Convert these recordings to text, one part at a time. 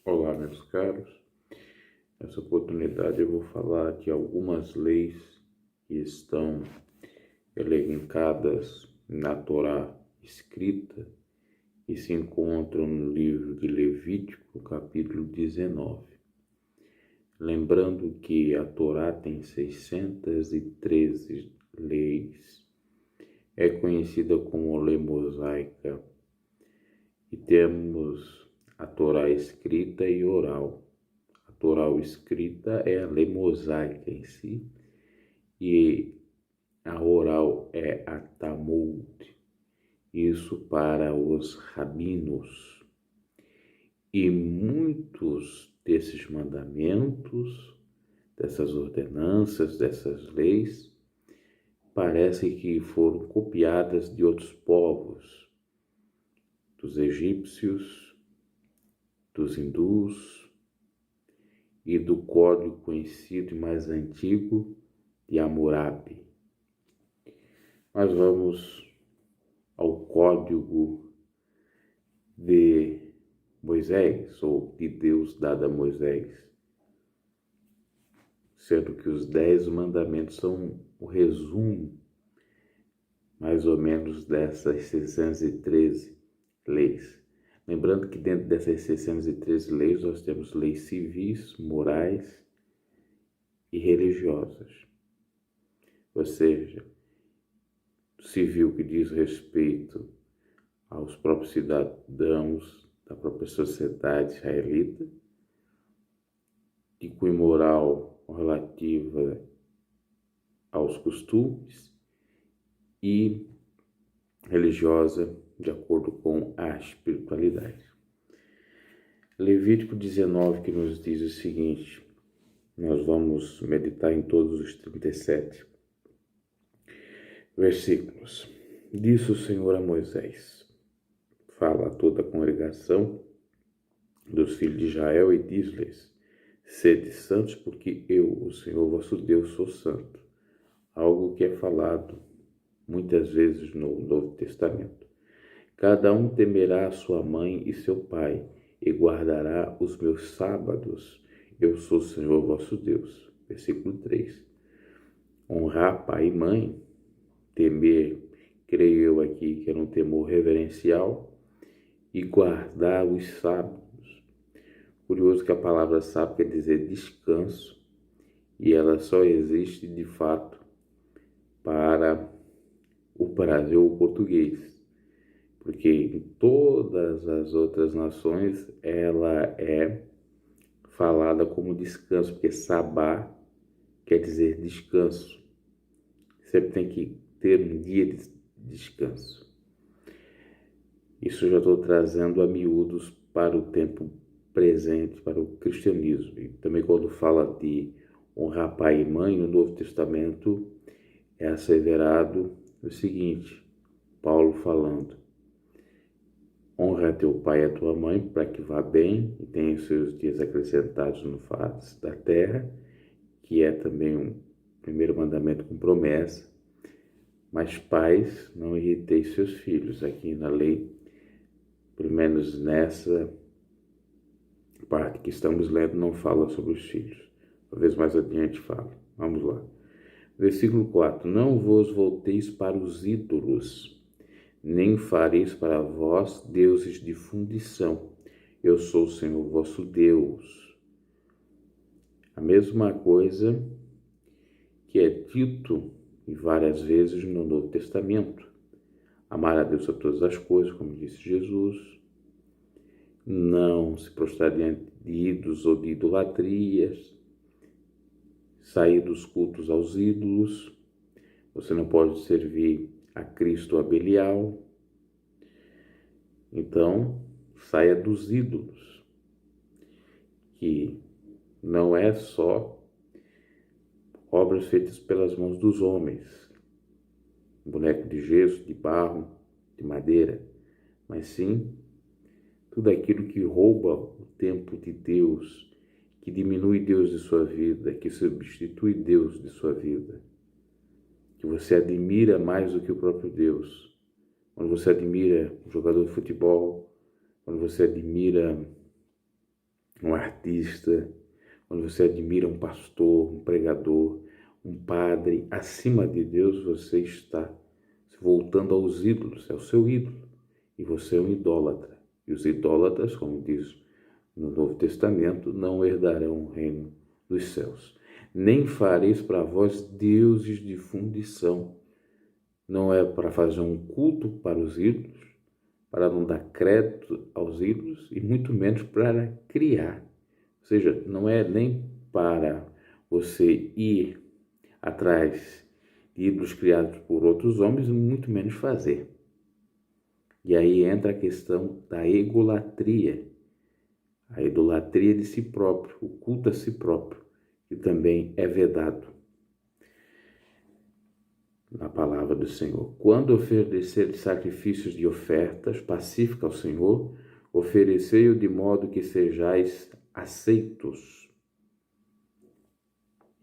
Olá, meus caros. Nessa oportunidade eu vou falar de algumas leis que estão elencadas na Torá escrita e se encontram no livro de Levítico, capítulo 19. Lembrando que a Torá tem 613 leis, é conhecida como lei mosaica, e temos a Torá escrita e oral. A Torá escrita é a lei mosaica em si, e a oral é a Talmud, isso para os rabinos. E muitos desses mandamentos, dessas ordenanças, dessas leis, parece que foram copiadas de outros povos, dos egípcios, dos hindus e do código conhecido e mais antigo de Hammurabi. Mas vamos ao código de Moisés, ou de Deus dado a Moisés, sendo que os 10 mandamentos são o resumo, mais ou menos, dessas 613 leis. Lembrando que dentro dessas 613 leis nós temos leis civis, morais e religiosas. Ou seja, civil que diz respeito aos próprios cidadãos da própria sociedade israelita, de cunho moral relativa aos costumes, e religiosa de acordo com a espiritualidade. Levítico 19, que nos diz o seguinte, nós vamos meditar em todos os 37 versículos. Disse o Senhor a Moisés: fala a toda a congregação dos filhos de Israel e diz-lhes: sede santos, porque eu, o Senhor vosso Deus, sou santo. Algo que é falado muitas vezes no Novo Testamento. Cada um temerá a sua mãe e seu pai, e guardará os meus sábados. Eu sou o Senhor vosso Deus. Versículo 3. Honrar pai e mãe, temer, creio eu aqui que era um temor reverencial, e guardar os sábados. Curioso que a palavra sábado quer dizer descanso, e ela só existe de fato para o Brasil ou português, porque em todas as outras nações ela é falada como descanso, porque sabá quer dizer descanso. Sempre tem que ter um dia de descanso. Isso eu já estou trazendo a miúdos para o tempo presente, para o cristianismo. E também quando fala de honrar pai e mãe, no Novo Testamento é asseverado o seguinte, Paulo falando: honra teu pai e a tua mãe, para que vá bem e tenha os seus dias acrescentados no face da terra, que é também um primeiro mandamento com promessa. Mas pais, não irriteis seus filhos. Aqui na lei, pelo menos nessa parte que estamos lendo, não fala sobre os filhos. Talvez mais adiante fale. Vamos lá. Versículo 4. Não vos volteis para os ídolos, nem fareis para vós deuses de fundição. Eu sou o Senhor vosso Deus. A mesma coisa que é dito várias vezes no Novo Testamento. Amar a Deus a todas as coisas, como disse Jesus. Não se prostrar diante de ídolos ou de idolatrias. Sair dos cultos aos ídolos. Você não pode servir a Cristo ou a Belial. Então, saia dos ídolos, que não é só obras feitas pelas mãos dos homens, boneco de gesso, de barro, de madeira, mas sim tudo aquilo que rouba o tempo de Deus, que diminui Deus de sua vida, que substitui Deus de sua vida, que você admira mais do que o próprio Deus. Quando você admira um jogador de futebol, quando você admira artista, quando você admira um pastor, um pregador, um padre, acima de Deus você está voltando aos ídolos, é o seu ídolo, e você é um idólatra. E os idólatras, como diz no Novo Testamento, não herdarão o reino dos céus. Nem fareis para vós deuses de fundição. Não é para fazer um culto para os ídolos, para não dar crédito aos ídolos, e muito menos para criar. Ou seja, não é nem para você ir atrás de ídolos criados por outros homens, muito menos fazer. E aí entra a questão da egolatria, a idolatria de si próprio, o culto a si próprio, que também é vedado na palavra do Senhor. Quando oferecer sacrifícios de ofertas pacíficas ao Senhor, oferecei-o de modo que sejais aceitos.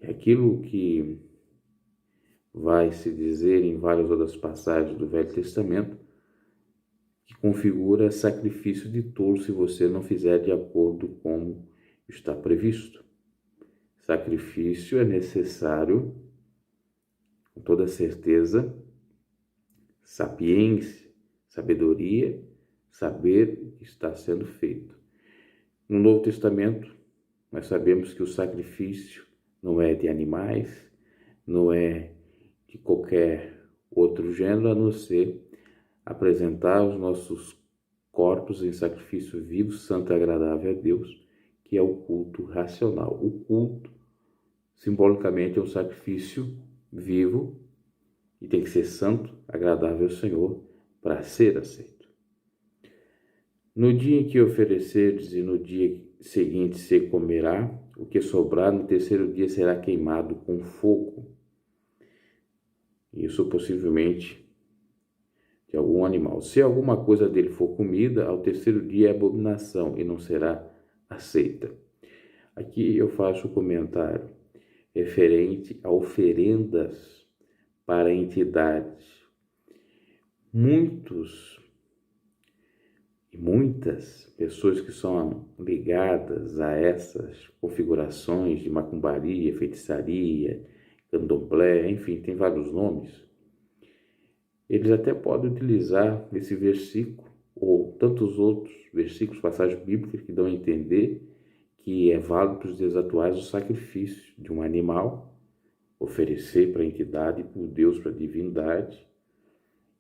É aquilo que vai se dizer em várias outras passagens do Velho Testamento, que configura sacrifício de tolo se você não fizer de acordo com como está previsto. Sacrifício é necessário, com toda certeza, sapiência, sabedoria, saber o que está sendo feito. No Novo Testamento, nós sabemos que o sacrifício não é de animais, não é de qualquer outro gênero, a não ser apresentar os nossos corpos em sacrifício vivo, santo e agradável a Deus, que é o culto racional. O culto, simbolicamente, é um sacrifício vivo e tem que ser santo, agradável ao Senhor, para ser aceito. No dia em que oferecerdes e no dia seguinte se comerá, o que sobrar no terceiro dia será queimado com fogo. Isso possivelmente de algum animal. Se alguma coisa dele for comida, ao terceiro dia é abominação e não será aceita. Aqui eu faço um comentário referente a oferendas para entidades. Muitas pessoas que são ligadas a essas configurações de macumbaria, feitiçaria, candomblé, enfim, tem vários nomes. Eles até podem utilizar esse versículo ou tantos outros versículos, passagens bíblicas que dão a entender que é válido para os dias atuais o sacrifício de um animal, oferecer para a entidade, por Deus, para a divindade,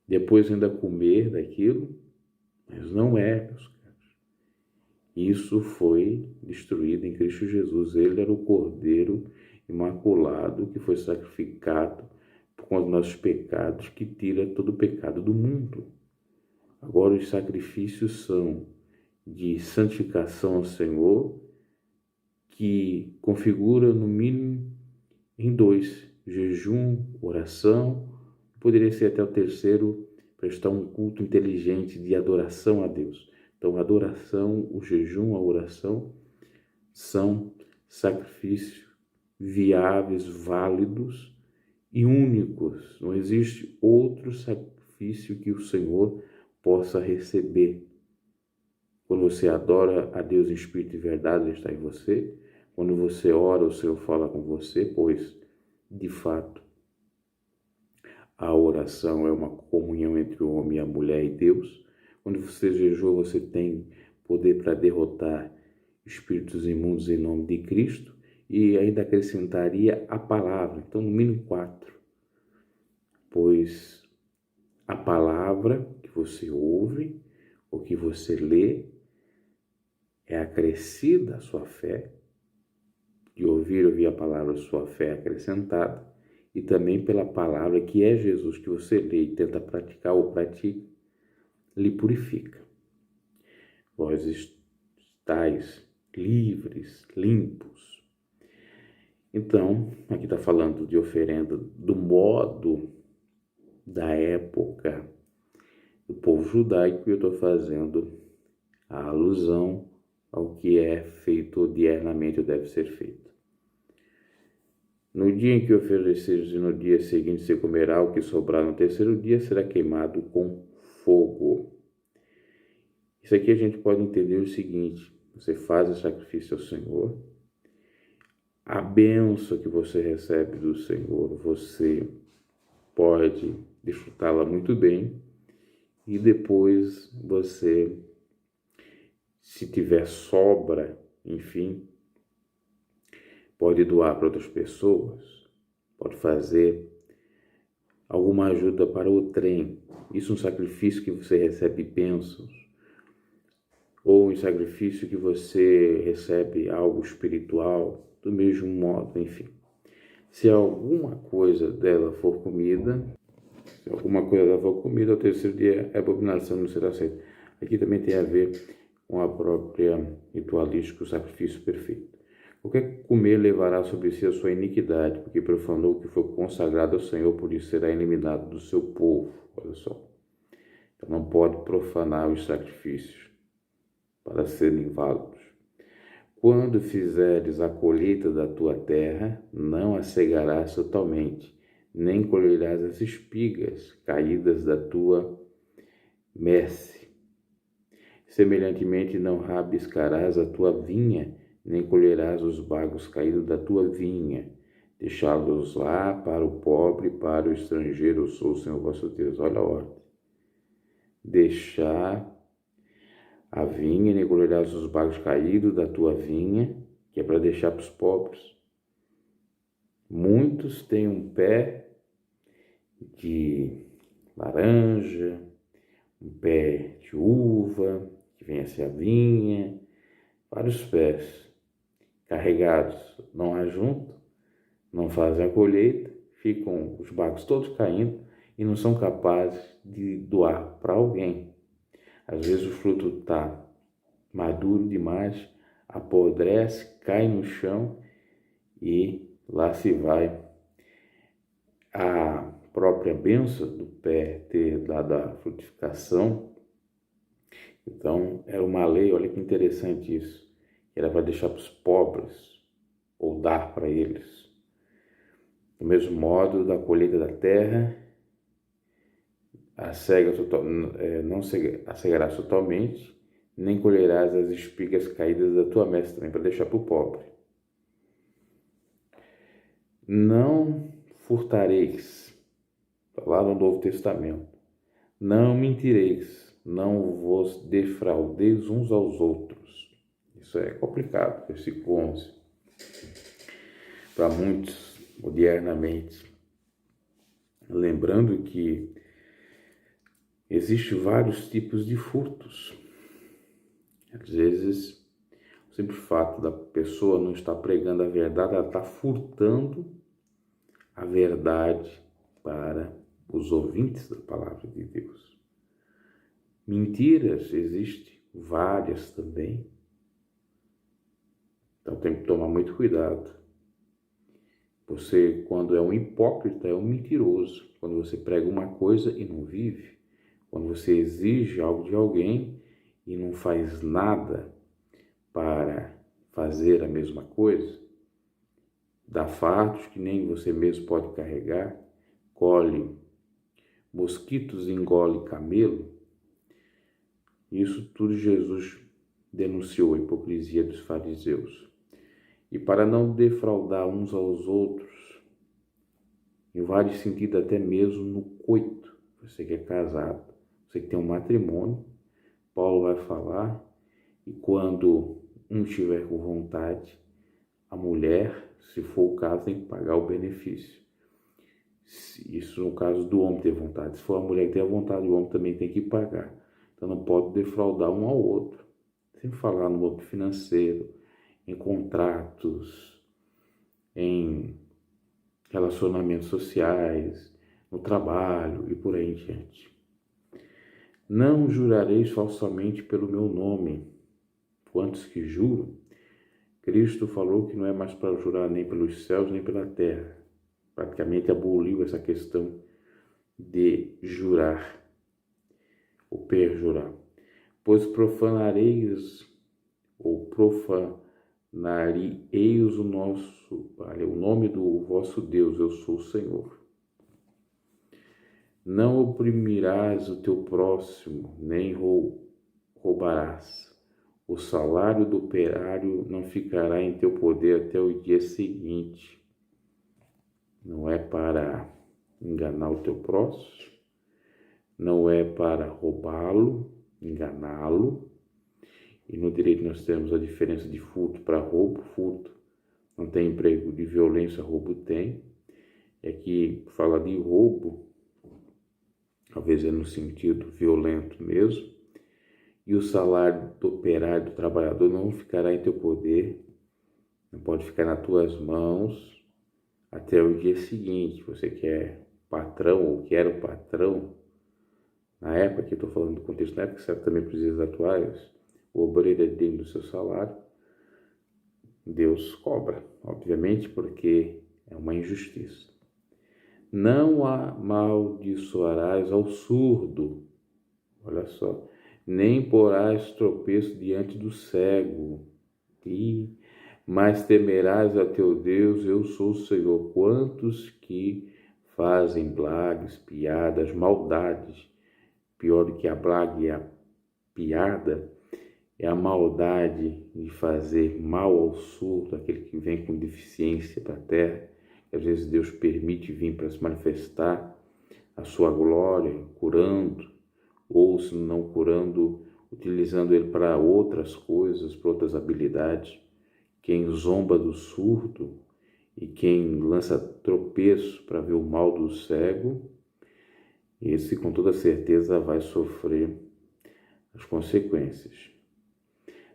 depois ainda comer daquilo, mas não é, meus caros. Isso foi destruído em Cristo Jesus. Ele era o Cordeiro Imaculado que foi sacrificado por conta dos nossos pecados, que tira todo o pecado do mundo. Agora os sacrifícios são de santificação ao Senhor, que configura no mínimo em 2, jejum, oração, poderia ser até o terceiro, prestar um culto inteligente de adoração a Deus. Então, a adoração, o jejum, a oração são sacrifícios viáveis, válidos e únicos. Não existe outro sacrifício que o Senhor possa receber. Quando você adora a Deus em espírito e verdade, Ele está em você. Quando você ora, o Senhor fala com você, pois, de fato, a oração é uma comunhão entre o homem e a mulher e Deus. Quando você jejua, você tem poder para derrotar espíritos imundos em nome de Cristo, e ainda acrescentaria a palavra. Então, no mínimo 4. Pois a palavra que você ouve ou que você lê é acrescida à sua fé. De ouvir a palavra, sua fé é acrescentada, e também pela palavra que é Jesus, que você lê e tenta praticar ou pratica, lhe purifica. Vós estáis livres, limpos. Então, aqui está falando de oferenda do modo da época do povo judaico, e eu estou fazendo a alusão ao que é feito diariamente ou deve ser feito. No dia em que ofereceres e no dia seguinte se comerá, o que sobrar no terceiro dia será queimado com fogo. Isso aqui a gente pode entender o seguinte: você faz o sacrifício ao Senhor, a bênção que você recebe do Senhor, você pode desfrutá-la muito bem, e depois você, se tiver sobra, enfim, pode doar para outras pessoas, pode fazer alguma ajuda para o trem. Isso é um sacrifício que você recebe bênçãos, ou um sacrifício que você recebe algo espiritual, do mesmo modo, enfim. Se alguma coisa dela for comida, ao terceiro dia é abominação, não será aceita. Aqui também tem a ver com a própria ritualística, o sacrifício perfeito. Qualquer comer levará sobre si a sua iniquidade, porque profanou o que foi consagrado ao Senhor, por isso será eliminado do seu povo. Olha só. Então não pode profanar os sacrifícios para serem válidos. Quando fizeres a colheita da tua terra, não a cegarás totalmente, nem colherás as espigas caídas da tua messe. Semelhantemente, não rabiscarás a tua vinha, nem colherás os bagos caídos da tua vinha. Deixá-los lá para o pobre, para o estrangeiro, eu sou o Senhor vosso Deus. Olha a ordem. Deixar a vinha, nem colherás os bagos caídos da tua vinha, que é para deixar para os pobres. Muitos têm um pé de laranja, um pé de uva, que vem a ser a vinha, vários pés carregados, não ajuntam, não fazem a colheita, ficam os bagos todos caindo e não são capazes de doar para alguém. Às vezes o fruto está maduro demais, apodrece, cai no chão e lá se vai. A própria bênção do pé ter dado a frutificação. Então, era uma lei, olha que interessante isso, era para deixar para os pobres ou dar para eles. Do mesmo modo, da colheita da terra, não a cegarás totalmente, nem colherás as espigas caídas da tua messe, também para deixar para o pobre. Não furtareis, lá no Novo Testamento. Não mentireis, não vos defraudeis uns aos outros. Isso é complicado, versículo 11. Para muitos, modernamente. Lembrando que existem vários tipos de furtos. Às vezes, o simples fato da pessoa não estar pregando a verdade, ela está furtando a verdade para os ouvintes da palavra de Deus. Mentiras existem, várias também. Então tem que tomar muito cuidado. Você, quando é um hipócrita, é um mentiroso. Quando você prega uma coisa e não vive. Quando você exige algo de alguém e não faz nada para fazer a mesma coisa, dá fardos que nem você mesmo pode carregar, colhe mosquitos, engole camelo. Isso tudo Jesus denunciou a hipocrisia dos fariseus. E para não defraudar uns aos outros, em vários sentidos, até mesmo no coito, você que é casado, você que tem um matrimônio, Paulo vai falar, e quando um estiver com vontade, a mulher, se for o caso, tem que pagar o benefício. Isso no caso do homem ter vontade. Se for a mulher que tem a vontade, o homem também tem que pagar. Então não pode defraudar um ao outro. Sempre falar no âmbito financeiro, em contratos, em relacionamentos sociais, no trabalho e por aí em diante. Não jurareis falsamente pelo meu nome. Quantos que juram? Cristo falou que não é mais para jurar nem pelos céus nem pela terra. Praticamente aboliu essa questão de jurar ou perjurar. Pois profanareis ou profanareis o nome do vosso Deus, eu sou o Senhor. Não oprimirás o teu próximo, nem roubarás. O salário do operário não ficará em teu poder até o dia seguinte. Não é para enganar o teu próximo, não é para roubá-lo, enganá-lo. E no direito nós temos a diferença de furto para roubo. Furto não tem emprego, de violência, roubo tem. É que fala de roubo, talvez é no sentido violento mesmo. E o salário do operário, do trabalhador, não ficará em teu poder, não pode ficar nas tuas mãos até o dia seguinte. Você que é patrão ou que era o patrão, na época que eu estou falando do contexto, na época, certamente para os dias atuais, o obreiro é dentro do seu salário, Deus cobra, obviamente, porque é uma injustiça. Não amaldiçoarás ao surdo, olha só, nem porás tropeço diante do cego, mas temerás a teu Deus, eu sou o Senhor. Quantos que fazem blagues, piadas, maldades, pior do que a blague e a piada, é a maldade de fazer mal ao surdo, aquele que vem com deficiência para a terra, que às vezes Deus permite vir para se manifestar a sua glória, curando, ou se não curando, utilizando ele para outras coisas, para outras habilidades. Quem zomba do surdo e quem lança tropeço para ver o mal do cego, esse com toda certeza vai sofrer as consequências.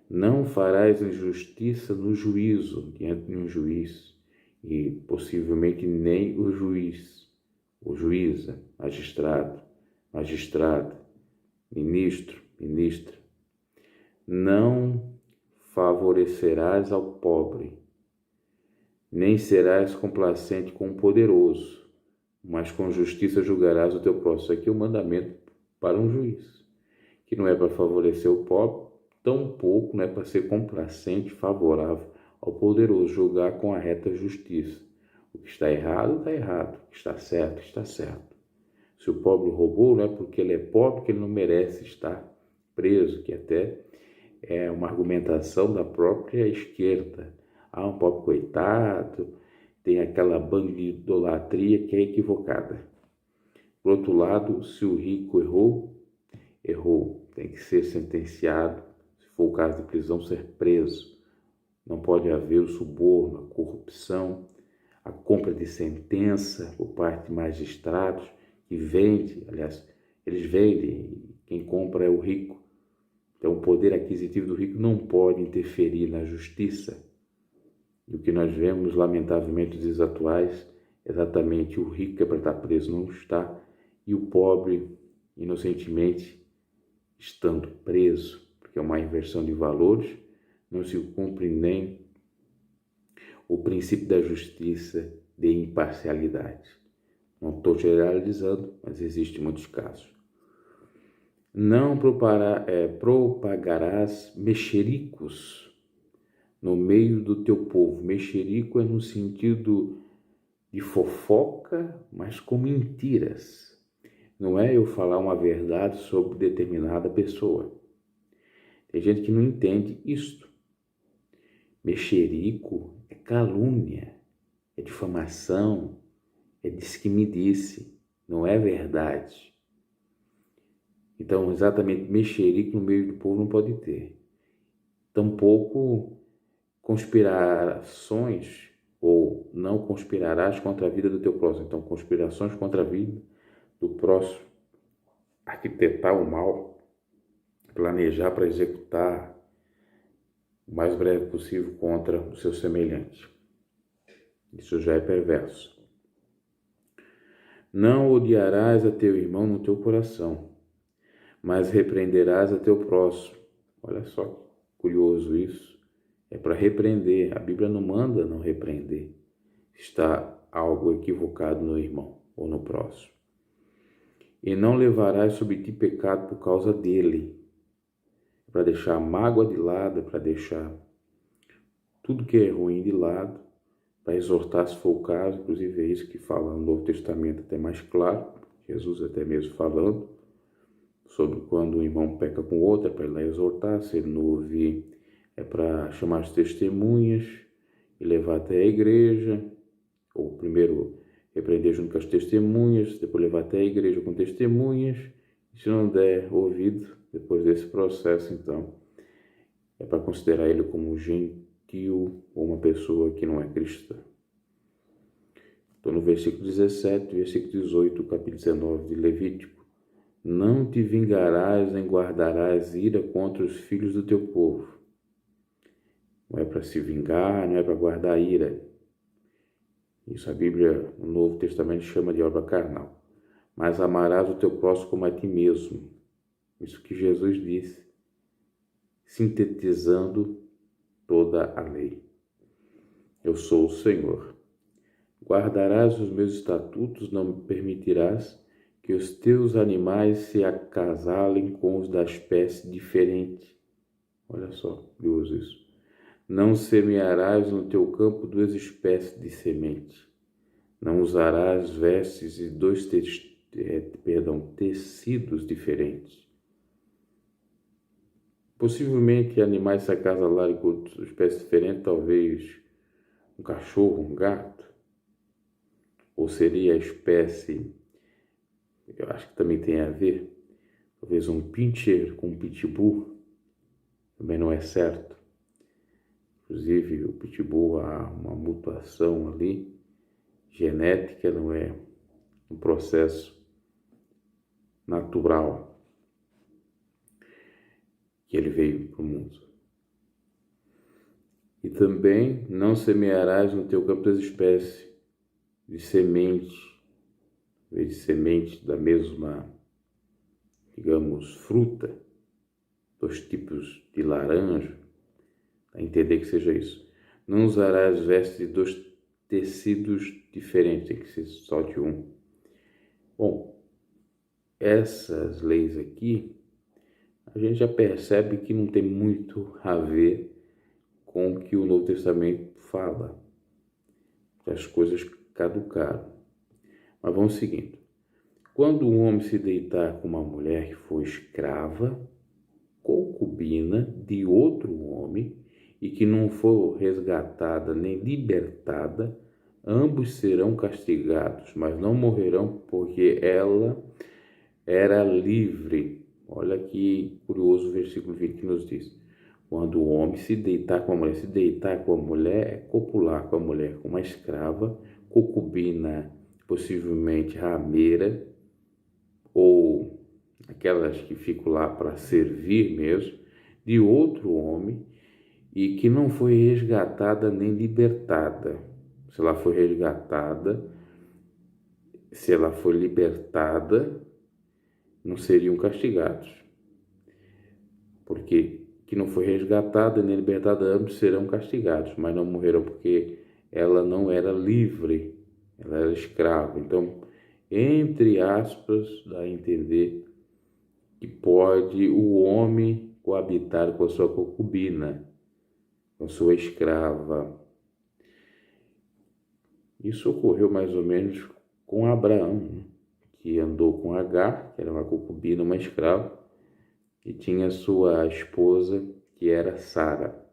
Não farás injustiça no juízo, diante de um juiz, e possivelmente nem o juiz, ou juíza, magistrado, magistrada, ministro, ministra. Não favorecerás ao pobre, nem serás complacente com o poderoso, mas com justiça julgarás o teu próximo. Aqui é o mandamento para um juiz, que não é para favorecer o pobre, tampouco não é para ser complacente, favorável ao poderoso, julgar com a reta justiça. O que está errado, está errado. O que está certo, está certo. Se o pobre roubou, não é porque ele é pobre que ele não merece estar preso, que até é uma argumentação da própria esquerda. Um pobre coitado, tem aquela banda de idolatria que é equivocada. Por outro lado, se o rico errou, tem que ser sentenciado, se for o caso de prisão, ser preso. Não pode haver o suborno, a corrupção, a compra de sentença por parte de magistrados que vende, aliás, eles vendem, quem compra é o rico. Então, o poder aquisitivo do rico não pode interferir na justiça. E o que nós vemos, lamentavelmente, nos dias atuais, exatamente o rico que é para estar preso não está, e o pobre, inocentemente, estando preso, porque é uma inversão de valores, não se cumpre nem o princípio da justiça de imparcialidade. Não estou generalizando, mas existem muitos casos. Não propagarás mexericos no meio do teu povo. Mexerico é no sentido de fofoca, mas com mentiras. Não é eu falar uma verdade sobre determinada pessoa. Tem gente que não entende isto. Mexerico é calúnia, é difamação, é diz que me disse, não é verdade. Então, exatamente, mexerico no meio do povo não pode ter. Tampouco conspirações, ou não conspirarás contra a vida do teu próximo. Então, conspirações contra a vida do próximo, arquitetar o mal, planejar para executar o mais breve possível contra o seu semelhante. Isso já é perverso. Não odiarás a teu irmão no teu coração, mas repreenderás a teu próximo. Olha só, curioso isso. É para repreender. A Bíblia não manda não repreender. Está algo equivocado no irmão ou no próximo. E não levarás sobre ti pecado por causa dele. É para deixar a mágoa de lado, é para deixar tudo que é ruim de lado, para exortar se for o caso. Inclusive é isso que fala no Novo Testamento até mais claro, Jesus até mesmo falando sobre quando um irmão peca com o outro, é para ir lá exortar, se ele não ouvir, é para chamar as testemunhas e levar até a igreja, ou primeiro repreender junto com as testemunhas, depois levar até a igreja com testemunhas, e se não der ouvido, depois desse processo, então, é para considerar ele como gentil ou uma pessoa que não é cristã. Então, no versículo 17, versículo 18, capítulo 19 de Levítico: não te vingarás nem guardarás ira contra os filhos do teu povo. Não é para se vingar, não é para guardar ira. Isso a Bíblia, no Novo Testamento, chama de obra carnal. Mas amarás o teu próximo como a ti mesmo. Isso que Jesus disse, sintetizando toda a lei. Eu sou o Senhor. Guardarás os meus estatutos, não me permitirás que os teus animais se acasalem com os da espécie diferente. Olha só, curioso isso. Não semearás no teu campo duas espécies de semente. Não usarás vestes de dois tecidos diferentes. Possivelmente animais se acasalarem com espécies diferentes, talvez um cachorro, um gato. Ou seria a espécie, eu acho que também tem a ver, talvez um pincher com um pitbull, também não é certo. Inclusive o pitbull há uma mutação ali, genética, não é um processo natural que ele veio para o mundo. E também não semearás no teu campo das espécies de semente da mesma, digamos, fruta, dois tipos de laranja, a entender que seja isso. Não usarás vestes de dois tecidos diferentes, tem que ser só de um. Bom, essas leis aqui, a gente já percebe que não tem muito a ver com o que o Novo Testamento fala. As coisas caducaram. Mas vamos seguindo. Quando um homem se deitar com uma mulher que for escrava, concubina de outro homem e que não for resgatada nem libertada, ambos serão castigados, mas não morrerão, porque ela era livre. Olha que curioso o versículo 20 que nos diz. Quando o homem se deitar com a mulher é copular com a mulher, com uma escrava, concubina, possivelmente rameira, ou aquelas que ficam lá para servir mesmo, de outro homem, e que não foi resgatada nem libertada. Se ela foi resgatada, se ela foi libertada, não seriam castigados. Porque que não foi resgatada nem libertada, ambos serão castigados, mas não morrerão porque ela não era livre, ela era escrava. Então, entre aspas, dá a entender que pode o homem coabitar com a sua concubina, com a sua escrava. Isso ocorreu mais ou menos com Abraão, que andou com Agar, que era uma concubina, uma escrava, e tinha sua esposa, que era Sara.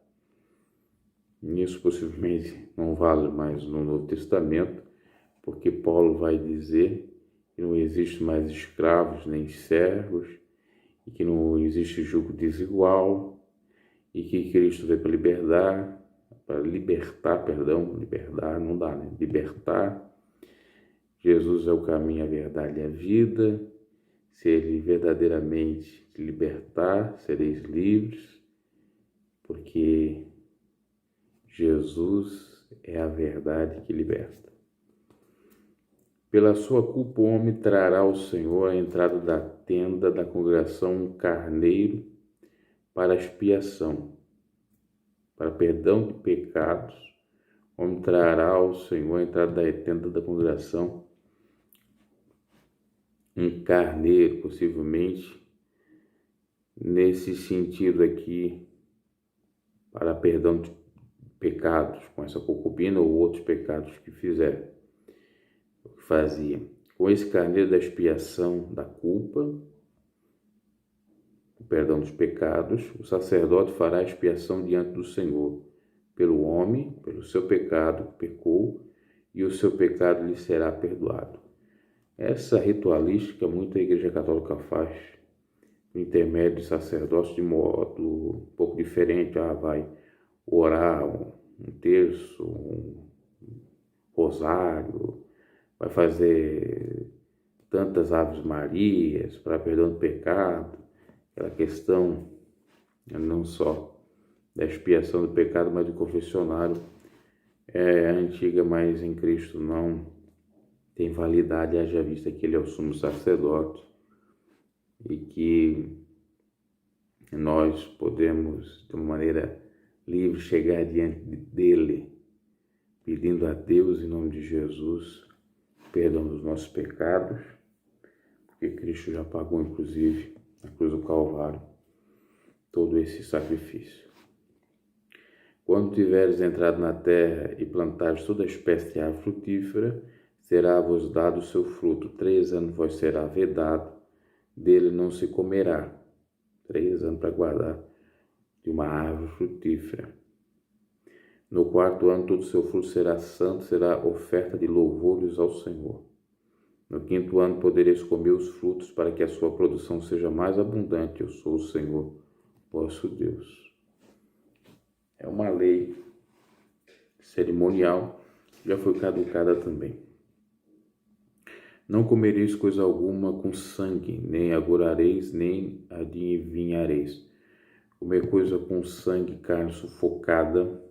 Isso possivelmente não vale mais no Novo Testamento, porque Paulo vai dizer que não existe mais escravos nem servos, e que não existe jugo desigual, e que Cristo veio libertar não dá, né? Libertar. Jesus é o caminho, a verdade e a vida. Se ele verdadeiramente te libertar, sereis livres, porque Jesus é a verdade que liberta. Pela sua culpa o homem trará ao Senhor a entrada da tenda da congregação um carneiro para expiação, para perdão de pecados. O homem trará ao Senhor a entrada da tenda da congregação um carneiro, possivelmente, nesse sentido aqui, para perdão de pecados, com essa concubina ou outros pecados que fizer, fazia. Com esse carneiro da expiação da culpa, o perdão dos pecados, o sacerdote fará expiação diante do Senhor pelo homem, pelo seu pecado que pecou, e o seu pecado lhe será perdoado. Essa ritualística muita Igreja Católica faz por intermédio de sacerdotes de modo um pouco diferente. Vai orar um terço, um rosário, vai fazer tantas Aves Marias para perdão do pecado, aquela questão não só da expiação do pecado, mas do confessionário é antiga, mas em Cristo não tem validade, haja vista que ele é o sumo sacerdote e que nós podemos, de uma maneira livre, chegar diante dele, pedindo a Deus, em nome de Jesus, perdão dos nossos pecados, porque Cristo já pagou, inclusive, na cruz do Calvário, todo esse sacrifício. Quando tiveres entrado na terra e plantares toda espécie de árvore frutífera, será-vos dado o seu fruto. 3 anos vos será vedado, dele não se comerá. 3 anos para guardar de uma árvore frutífera. No 4º ano todo o seu fruto será santo, será oferta de louvores ao Senhor. No 5º ano podereis comer os frutos para que a sua produção seja mais abundante. Eu sou o Senhor, vosso Deus. É uma lei cerimonial, já foi caducada também. Não comereis coisa alguma com sangue, nem agorareis, nem adivinhareis. Comer coisa com sangue, carne sufocada,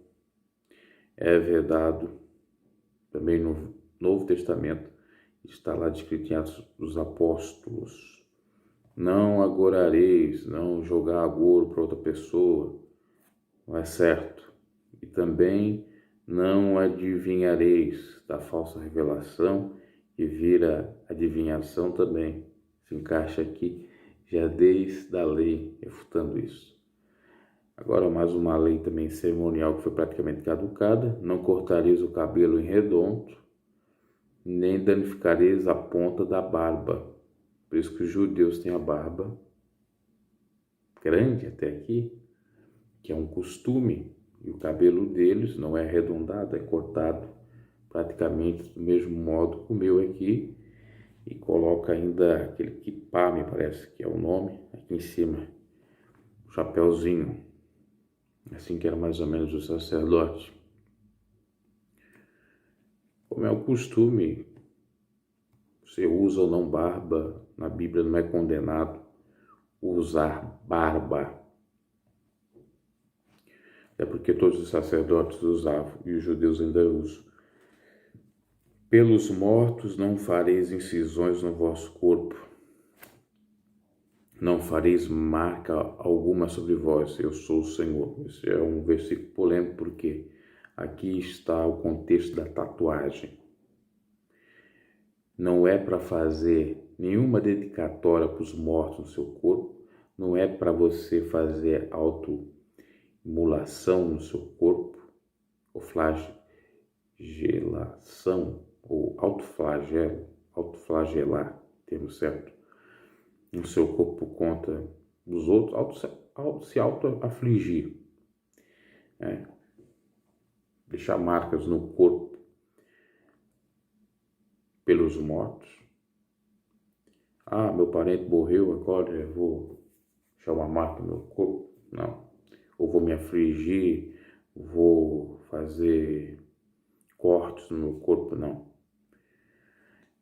é vedado. Também no Novo Testamento está lá descrito em Atos dos Apóstolos. Não agorareis, não jogar agouro para outra pessoa, não é certo. E também não adivinhareis, da falsa revelação, que vira adivinhação também. Se encaixa aqui, já desde a lei, refutando isso. Agora, mais uma lei também cerimonial que foi praticamente caducada. Não cortareis o cabelo em redondo, nem danificareis a ponta da barba. Por isso que os judeus têm a barba grande até aqui, que é um costume, e o cabelo deles não é arredondado, é cortado praticamente do mesmo modo que o meu aqui, e coloca ainda aquele kipá, me parece que é o nome, aqui em cima, o chapéuzinho, assim que era mais ou menos o sacerdote. Como é o costume, você usa ou não barba, na Bíblia não é condenado usar barba. É porque todos os sacerdotes usavam e os judeus ainda usam. Pelos mortos não fareis incisões no vosso corpo, não fareis marca alguma sobre vós, eu sou o Senhor. Esse é um versículo polêmico porque aqui está o contexto da tatuagem. Não é para fazer nenhuma dedicatória para os mortos no seu corpo, não é para você fazer autoimulação no seu corpo, ou flagelação, ou autoflagelar, termo certo, no seu corpo por conta dos outros, se auto-afligir, deixar marcas no corpo pelos mortos. Meu parente morreu, agora eu vou deixar uma marca no meu corpo. Não. Ou vou me afligir, vou fazer cortes no meu corpo, não.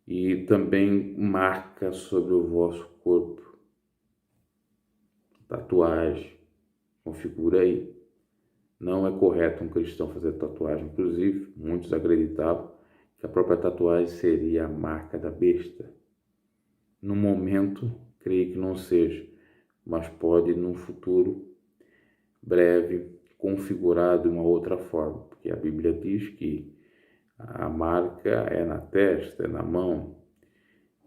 E também marca sobre o vosso corpo, tatuagem, configura aí. Não é correto um cristão fazer tatuagem, inclusive muitos acreditavam que a própria tatuagem seria a marca da besta. No momento, creio que não seja, mas pode no futuro breve configurar de uma outra forma, porque a Bíblia diz que a marca é na testa, é na mão,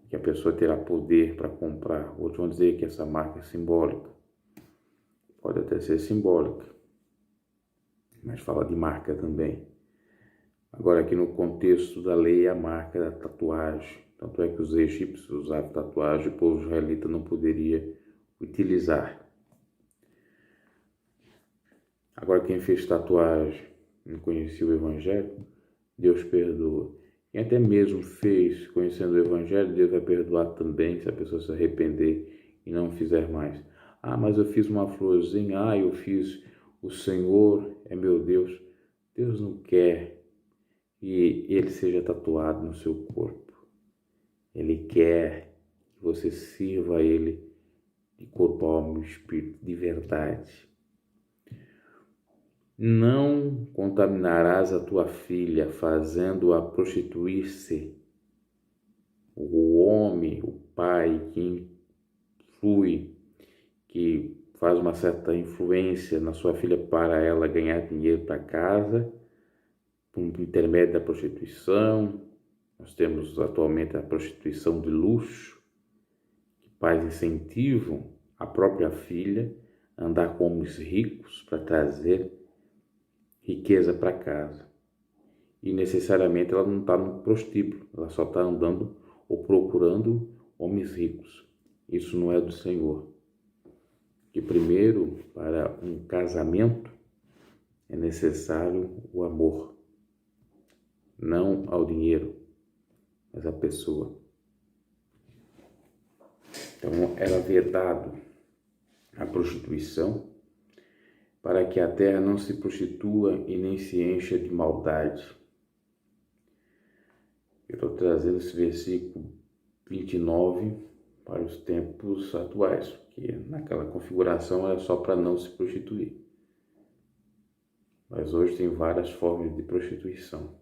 que a pessoa terá poder para comprar. Outros vão dizer que essa marca é simbólica. Pode até ser simbólica, mas fala de marca também. Agora, aqui no contexto da lei, a marca da tatuagem. Tanto é que os egípcios usavam tatuagem, o povo israelita não poderia utilizar. Agora, quem fez tatuagem não conhecia o Evangelho, Deus perdoa. Quem até mesmo fez, conhecendo o Evangelho, Deus vai perdoar também se a pessoa se arrepender e não fizer mais. Ah, mas eu fiz uma florzinha, eu fiz, o Senhor é meu Deus. Deus não quer que ele seja tatuado no seu corpo. Ele quer que você sirva a ele de corpo, alma e espírito, de verdade. Não contaminarás a tua filha, fazendo-a prostituir-se. O homem, o pai que influi, que faz uma certa influência na sua filha para ela ganhar dinheiro para casa, por intermédio da prostituição. Nós temos atualmente a prostituição de luxo, que pais incentivam a própria filha a andar com homens ricos para trazer riqueza para casa. E necessariamente ela não está no prostíbulo, ela só está andando ou procurando homens ricos. Isso não é do Senhor. Que primeiro, para um casamento, é necessário o amor. Não ao dinheiro, mas à pessoa. Então, era vedado a prostituição, para que a terra não se prostitua e nem se encha de maldade. Eu estou trazendo esse versículo 29 para os tempos atuais, porque naquela configuração era só para não se prostituir. Mas hoje tem várias formas de prostituição.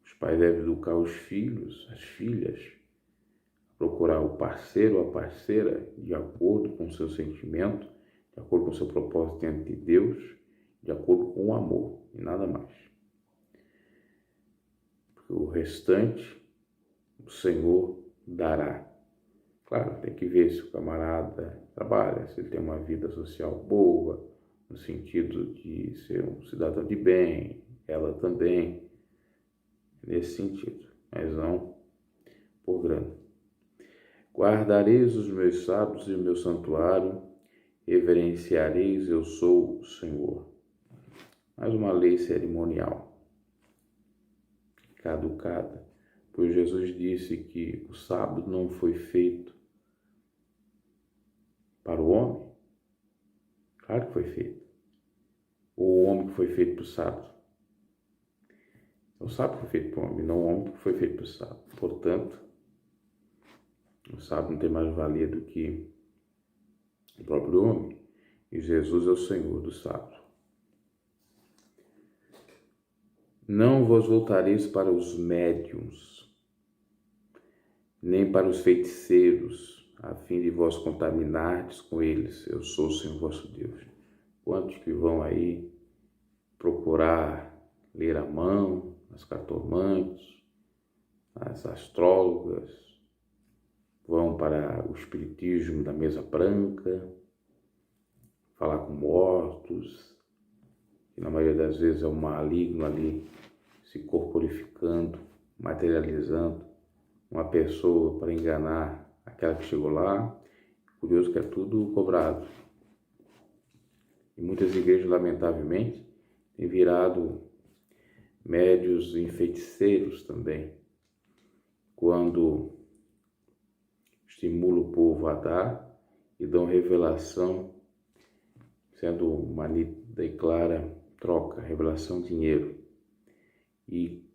Os pais devem educar os filhos, as filhas, procurar o parceiro ou a parceira de acordo com o seu sentimento, de acordo com o seu propósito diante de Deus, de acordo com o amor e nada mais. Porque o restante o Senhor dará. Claro, tem que ver se o camarada trabalha, se ele tem uma vida social boa, no sentido de ser um cidadão de bem, ela também, nesse sentido, mas não por grana. Guardareis os meus sábados e o meu santuário, reverenciareis, eu sou o Senhor. Mais uma lei cerimonial, caducada, pois Jesus disse que o sábado não foi feito para o homem. Claro que foi feito. O homem que foi feito para o sábado. O sábado foi feito para o homem, não o homem que foi feito para o sábado. Portanto, o sábado não tem mais valia do que o próprio homem. E Jesus é o Senhor do sábado. Não vos voltareis para os médiuns, nem para os feiticeiros, a fim de vos contaminardes com eles. Eu sou o Senhor vosso Deus. Quantos que vão aí procurar ler a mão, as cartomantes, as astrólogas, vão para o espiritismo da mesa branca, falar com mortos, que na maioria das vezes é um maligno ali se corporificando, materializando uma pessoa para enganar aquela que chegou lá. Curioso que é tudo cobrado. E muitas igrejas, lamentavelmente, têm virado médios e feiticeiros também, quando estimula o povo a dar e dão revelação, sendo uma nítida e clara troca, revelação, dinheiro, e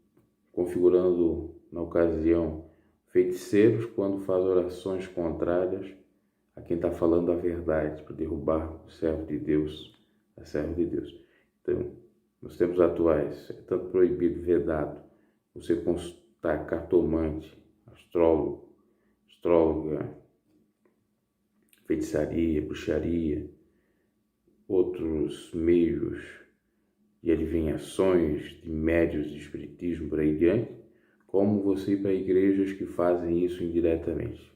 configurando na ocasião feiticeiros quando faz orações contrárias a quem está falando a verdade, para derrubar o servo de Deus, a serva de Deus. Então, nos tempos atuais, é tanto proibido, vedado, você consultar cartomante, astrólogo, astróloga, feitiçaria, bruxaria, outros meios de adivinhações, de médios de espiritismo por aí diante, como você ir para igrejas que fazem isso indiretamente.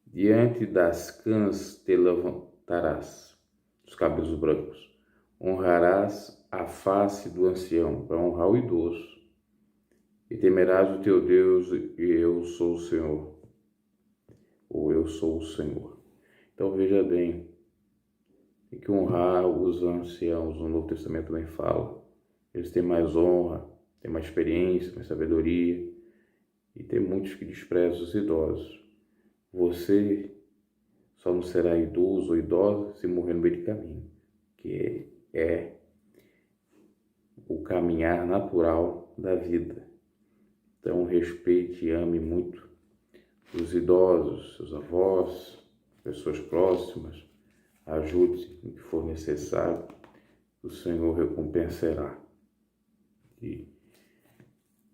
Diante das cãs te levantarás, os cabelos brancos, honrarás a face do ancião, para honrar o idoso, e temerás o teu Deus, e eu sou o Senhor. ou eu sou o Senhor. Então veja bem, tem que honrar os anciãos, o Novo Testamento também fala. Eles têm mais honra, têm mais experiência, mais sabedoria, e tem muitos que desprezam os idosos. Você só não será idoso ou idosa se morrer no meio do caminho, que é o caminhar natural da vida. Então respeite e ame muito os idosos, seus avós, pessoas próximas, ajude no que for necessário, o Senhor recompensará de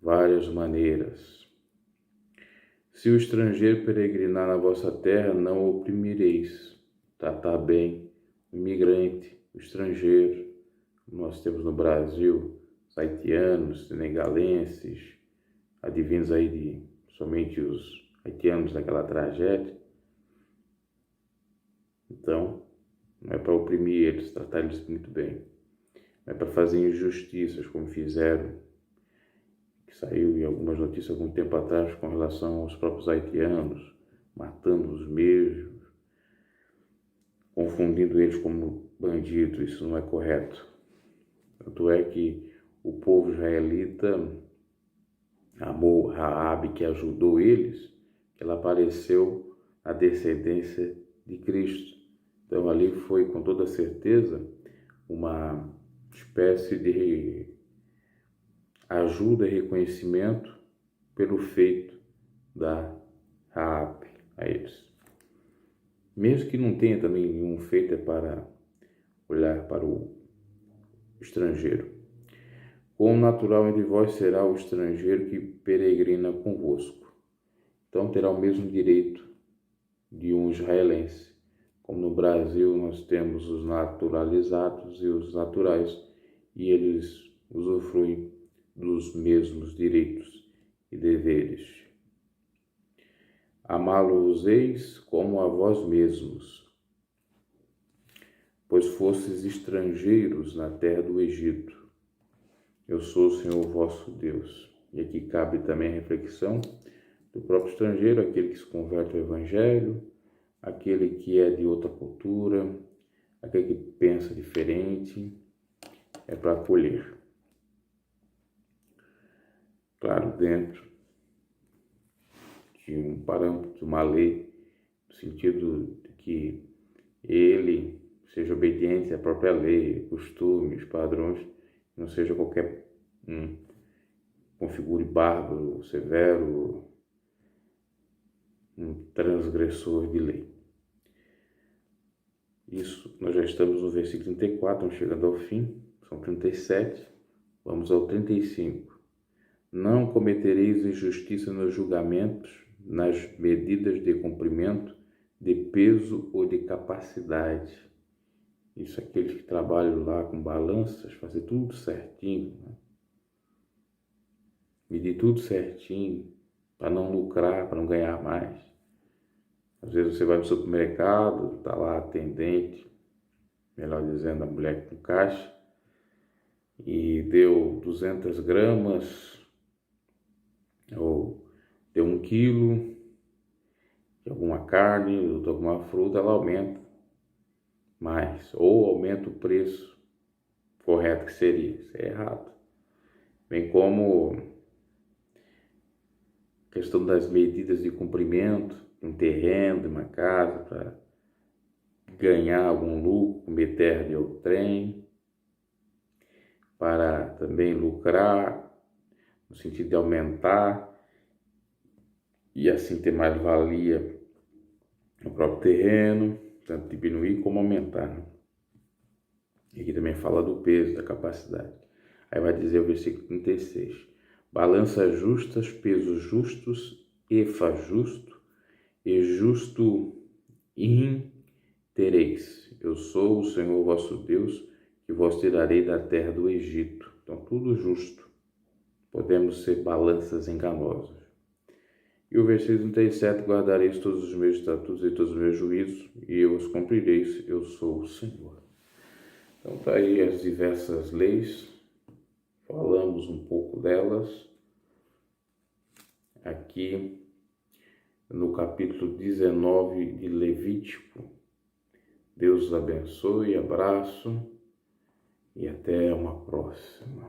várias maneiras. Se o estrangeiro peregrinar na vossa terra, não o oprimireis. Tratar bem o imigrante, o estrangeiro. Nós temos no Brasil os haitianos, senegalenses, advindos aí de somente os haitianos daquela tragédia. Então, não é para oprimir eles, tratar eles muito bem. Não é para fazer injustiças como fizeram, que saiu em algumas notícias algum tempo atrás com relação aos próprios haitianos, matando os mesmos, confundindo eles como bandidos. Isso não é correto. Tanto é que o povo israelita amou Raabe, que ajudou eles, que ela apareceu a descendência de Cristo. Então ali foi com toda certeza uma espécie de ajuda e reconhecimento pelo feito da Raabe a eles. Mesmo que não tenha também nenhum feito, é para olhar para o estrangeiro. Quão natural entre vós será o estrangeiro que peregrina convosco. Então terá o mesmo direito de um israelense. Como no Brasil nós temos os naturalizados e os naturais, e eles usufruem dos mesmos direitos e deveres. Amá-los-eis como a vós mesmos, pois fostes estrangeiros na terra do Egito. Eu sou o Senhor vosso Deus. E aqui cabe também a reflexão do próprio estrangeiro, aquele que se converte ao Evangelho, aquele que é de outra cultura, aquele que pensa diferente, é para acolher. Claro, dentro de um parâmetro, de uma lei, no sentido de que ele seja obediente à própria lei, costumes, padrões, não seja qualquer configure bárbaro, severo, um transgressor de lei. Isso, nós já estamos no versículo 34, estamos chegando ao fim, são 37, vamos ao 35. Não cometereis injustiça nos julgamentos, nas medidas de comprimento, de peso ou de capacidade. Isso, aqueles que trabalham lá com balanças, fazer tudo certinho, né? Medir tudo certinho, para não lucrar, para não ganhar mais. Às vezes você vai no supermercado, está lá a atendente, melhor dizendo, a mulher com caixa, e deu 200 gramas, ou deu 1 quilo de alguma carne, ou de alguma fruta, ela aumenta mais, ou aumenta o preço correto que seria. Isso é errado. Bem como a questão das medidas de comprimento, de um terreno, de uma casa, para ganhar algum lucro, comer terra de outrem, para também lucrar, no sentido de aumentar e assim ter mais valia no próprio terreno, tanto diminuir como aumentar, né? E aqui também fala do peso, da capacidade. Aí vai dizer o versículo 36. Balanças justas, pesos justos, efa justo, e justo tereis. Eu sou o Senhor vosso Deus, que vos tirarei da terra do Egito. Então, tudo justo. Podemos ser balanças enganosas. E o versículo 37, guardareis todos os meus estatutos e todos os meus juízos, e eu os cumprireis, eu sou o Senhor. Então, está aí as diversas leis, falamos um pouco delas. Aqui no capítulo 19 de Levítico. Deus os abençoe, abraço e até uma próxima.